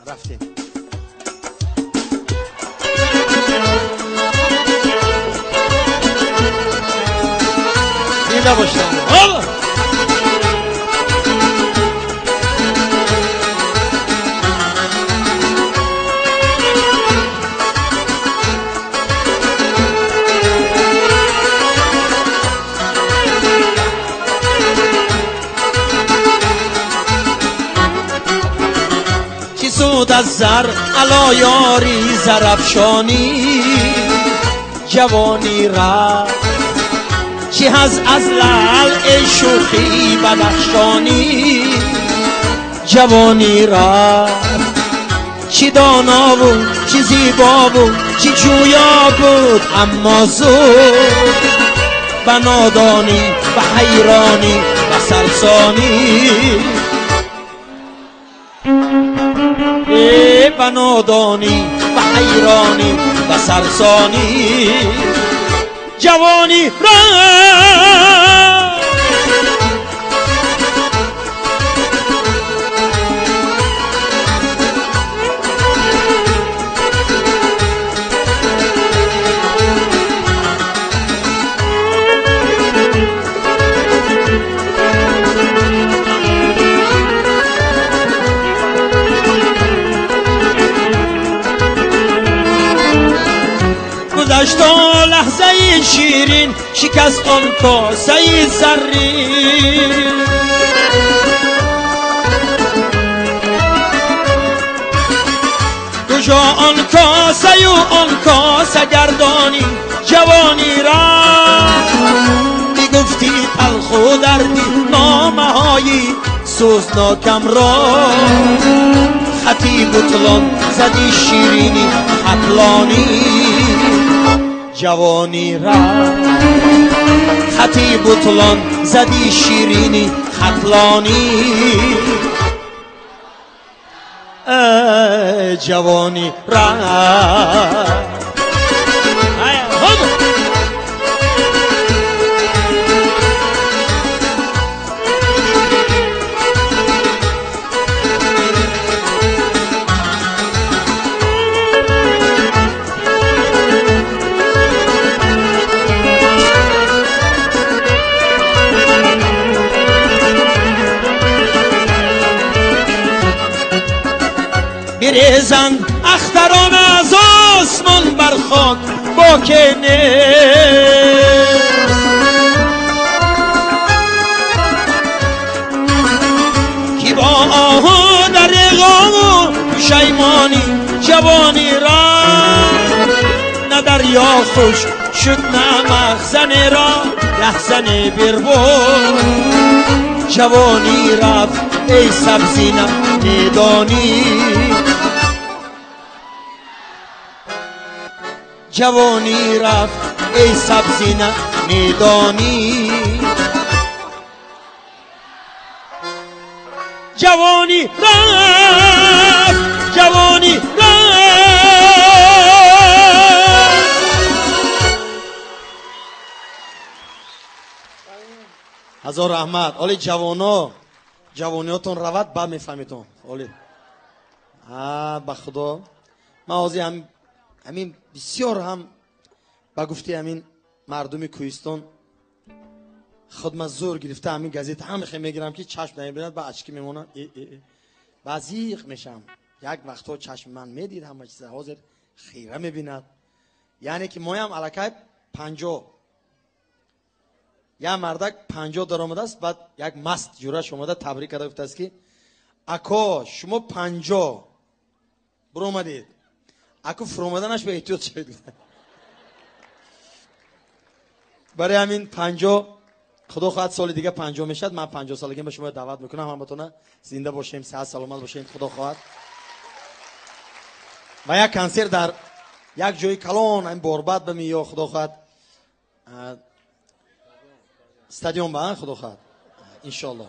رفتیم. زنده باشم. سود از زر علا یاری زرافشانی جوانی را چی هز از لعل شوخی بدخشانی جوانی را چی دانا بود چی زیبا بود چی جویا بود اما زود به نادانی و حیرانی و سرسانی به نادانی و حیرانی و سرسانی جوانی را گذشتا لحظه شیرین شکست آن کاسه زرین کجا آن کاسه و آن کاسه گردانی جوانی را میگفتی تلخ و دردی نامه هایی سوزناکم را خطی بطلان زدی شیرینی خطلانی جوانی را خطی بطلان زدی شیرینی خطلانی جوانی را بریزن اختران از آسمان بر خاک با که نیست کی با آه در غم و پشیمانی جوانی را نه دریا خوش شد نه مخزن را لحظن بربود جوانی رفت ای سبزینم میدانی جوانی رفت ای سبزینم میدانی جوانی رفت جوانی رفت هزار رحمت. اولی جوانیاتون روید بعد میفهمیتون. اولی به خدا من آزی همین بسیار هم با گفتی همین مردم کوهستان خودم زور گرفته همین گازیت هم خیلی میگیرم که چشم نمیبیند با اشکی میمونم وزیق میشم. یک وقتا چشم من میدید همه چیز حاضر خیره میبیند. یعنی که ما هم علاقه 50 یا مردک 50 در آمده است. بعد یک مست جورش اومده تبریک کرده گفته است که اکا شما 50 برو اومدید اکا فرومدنش به احتیاط شد. برای همین 50 خدا خواهد سال دیگه 50 میشد من 50 سالگی به شما دعوت میکنم همتون زنده باشیم صحت سلامت باشیم خدا خواهد. و یک کنسرت در یک جای کلان این بوربات بمی یا خدا خواهد استادیوم با خدا خواهد ان شاء الله.